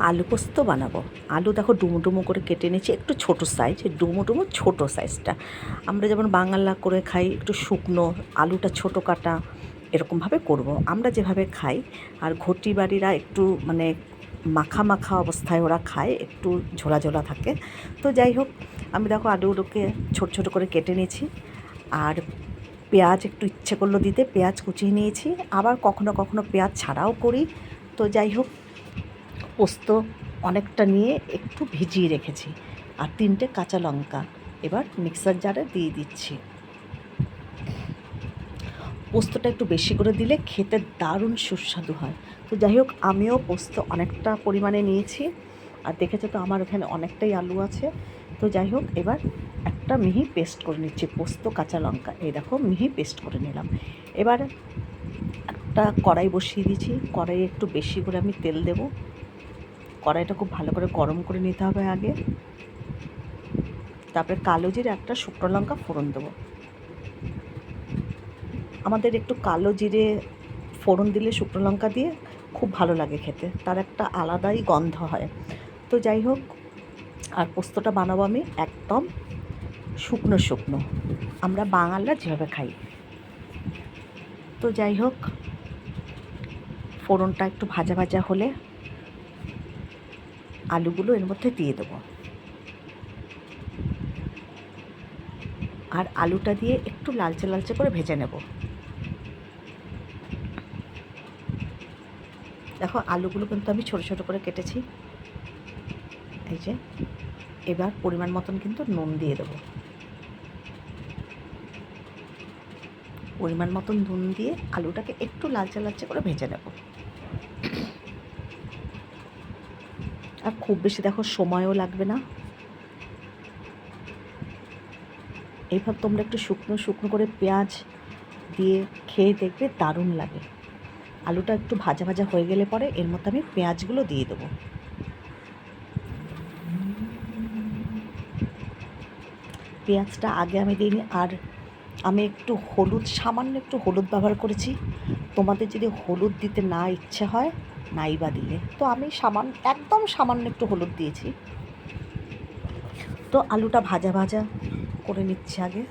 আলু পোস্ত বানাবো। আলু দেখো ডুমো ডুমো করে কেটে নিয়েছি, একটু ছোটো সাইজ, ডুমো ডুমো ছোটো সাইজটা। আমরা যেমন বাঙালা করে খাই একটু শুকনো, আলুটা ছোটো কাটা, এরকমভাবে করব আমরা যেভাবে খাই। আর ঘটি বাড়িরা একটু মানে মাখা মাখা অবস্থায় ওরা খায়, একটু ঝোলা ঝোলা থাকে। তো যাই হোক, আমি দেখো আলুগুলোকে ছোট ছোট করে কেটে নিয়েছি। আর পেঁয়াজ একটু ইচ্ছে করলো দিতে, পেঁয়াজ কুচিয়ে নিয়েছি। আবার কখনো কখনো পেঁয়াজ ছাড়াও করি। তো যাই হোক, পোস্ত অনেকটা নিয়ে একটু ভিজিয়ে রেখেছি। আর 3টে কাঁচা লঙ্কা এবার মিক্সার জারে দিয়ে দিচ্ছি। পোস্তটা একটু বেশি করে দিলে খেতে দারুণ সুস্বাদু হয়। তো যাই হোক, আমিও পোস্ত অনেকটা পরিমাণে নিয়েছি। আর দেখেছো তো আমার এখানে অনেকটাই আলু আছে। তো যাই হোক, এবার একটা মিহি পেস্ট করে নিচ্ছি পোস্ত কাঁচা লঙ্কা। এই দেখো মিহি পেস্ট করে নিলাম। এবার একটা কড়াই বসিয়ে দিয়েছি। কড়াইয়ে একটু বেশি করে আমি তেল দেবো। কড়াইটা খুব ভালো করে গরম করে নিতে হবে আগে। তারপরে কালো জিরে, একটা শুকনো লঙ্কা ফোড়ন দেবো। আমাদের একটু কালো জিরে ফোড়ন দিলে শুকনো লঙ্কা দিয়ে খুব ভালো লাগে খেতে, তার একটা আলাদাই গন্ধ হয়। তো যাই হোক, আর পোস্তটা বানাবো আমি একদম শুকনো শুকনো, আমরা বাঙালরা যেভাবে খাই। তো যাই হোক, ফোড়নটা একটু ভাজা ভাজা হলে আলুগুলো এর মধ্যে দিয়ে দেবো। আর আলুটা দিয়ে একটু লালচে লালচে করে ভেজে নেব। দেখো আলুগুলো কিন্তু আমি ছোটো ছোটো করে কেটেছি। এই যে, এবার পরিমাণ মতন কিন্তু নুন দিয়ে দেবো। পরিমাণ মতন নুন দিয়ে আলুটাকে একটু লালচে লালচে করে ভেজে নেব। আর খুব বেশি দেখো সময়ও লাগবে না। এইভাবে তোমরা একটু শুকনো শুকনো করে পেঁয়াজ দিয়ে খেয়ে দেখবে, দারুণ লাগে। আলুটা একটু ভাজা ভাজা হয়ে গেলে পরে এর মধ্যে আমি পেঁয়াজগুলো দিয়ে দেবো। পেঁয়াজটা আগে আমি দিইনি। আর আমি একটু হলুদ, সামান্য একটু হলুদ ব্যবহার করেছি। তোমাদের যদি হলুদ দিতে না ইচ্ছে হয়, নাই বা দিলে, তো আমি একদম সামান্য একটু হলুদ দিয়েছি। তো আলুটা ভাজা ভাজা করে নিচ্ছি আগে।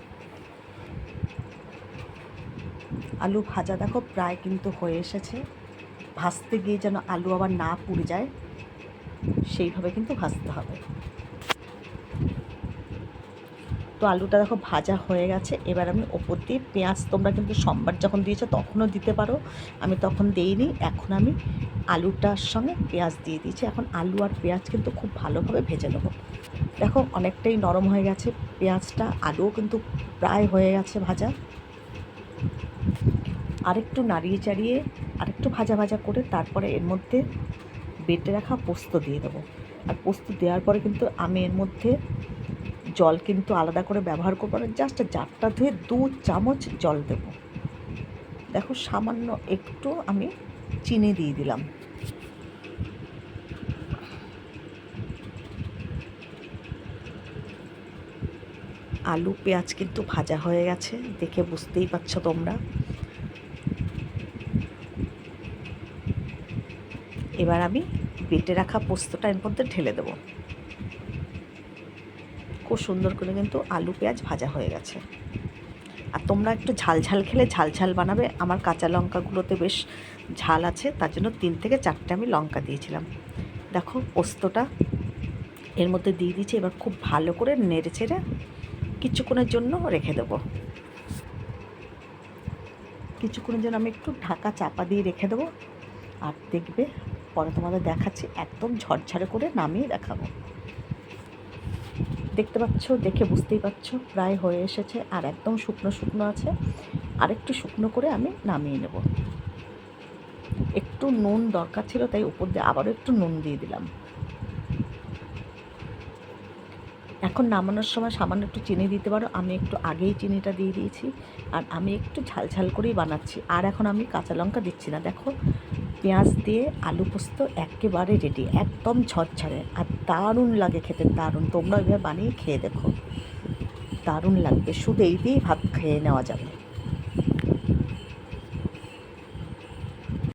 আলু ভাজা দেখো প্রায় কিন্তু হয়ে এসেছে। ভাজতে গিয়ে যেন আলু আবার না পুড়ে যায়, সেইভাবে কিন্তু ভাজতে হবে। তো আলুটা দেখো ভাজা হয়ে গেছে। এবার আমি ওপর দিয়ে পেঁয়াজ, তোমরা কিন্তু সোমবার যখন দিয়েছো তখনও দিতে পারো, আমি তখন দিইনি। এখন আমি আলুটার সঙ্গে পেঁয়াজ দিয়ে দিয়েছি। এখন আলু আর পেঁয়াজ কিন্তু খুব ভালোভাবে ভেজে নেবো। দেখো অনেকটাই নরম হয়ে গেছে পেঁয়াজটা, আলুও কিন্তু প্রায় হয়ে গেছে ভাজা। আরেকটু নাড়িয়ে চাড়িয়ে আরেকটু ভাজা ভাজা করে তারপরে এর মধ্যে বেটে রাখা পোস্ত দিয়ে দেবো। আর পোস্ত দেওয়ার পরে কিন্তু আমি এর মধ্যে জল কিন্তু আলাদা করে ব্যবহার করবো না, জাস্ট জারটা ধুয়ে 2 চামচ জল দেবো। দেখো সামান্য একটু আমি চিনি দিয়ে দিলাম। আলু পেঁয়াজ কিন্তু ভাজা হয়ে গেছে, দেখে বুঝতেই পারছো তোমরা। এবার আমি বেটে রাখা পোস্তটা এর মধ্যে ঢেলে দেবো। খুব সুন্দর করে কিন্তু আলু পেঁয়াজ ভাজা হয়ে গেছে। আর তোমরা একটু ঝাল ঝাল খেলে ঝাল ঝাল বানাবে। আমার কাঁচা লঙ্কাগুলোতে বেশ ঝাল আছে, তার জন্য 3 থেকে 4টে আমি লঙ্কা দিয়েছিলাম। দেখো পোস্তটা এর মধ্যে দিয়ে দিচ্ছি। এবার খুব ভালো করে নেড়ে চেড়ে কিছুক্ষণের জন্য রেখে দেবো। কিছুক্ষণের জন্য আমি একটু ঢাকা চাপা দিয়ে রেখে দেবো। আর দেখবে পরে তোমাদের দেখাচ্ছি, একদম ঝরঝরে করে নামিয়ে দেখাবো। দেখতে পাচ্ছ, দেখে বুঝতেই পারছো প্রায় হয়ে এসেছে। আর একদম শুকনো শুকনো আছে। আর একটু শুকনো করে আমি নামিয়ে নেব। একটু নুন দরকার ছিল, তাই উপর দিয়ে আবারও একটু নুন দিয়ে দিলাম। এখন নামানোর সময় সামান্য একটু চিনি দিতে পারো, আমি একটু আগেই চিনিটা দিয়ে দিয়েছি। আর আমি একটু ঝাল ঝাল করেই বানাচ্ছি। আর এখন আমি কাঁচা লঙ্কা দিচ্ছি না। দেখো পেঁয়াজ দিয়ে আলু পোস্ত একেবারে রেডি, একদম ঝরঝরে। আর দারুণ লাগে খেতে, দারুণ। তোমরা এভাবে বানিয়ে খেয়ে দেখো, দারুণ লাগবে। শুধু এই দিয়েই ভাত খেয়ে নেওয়া যাবে।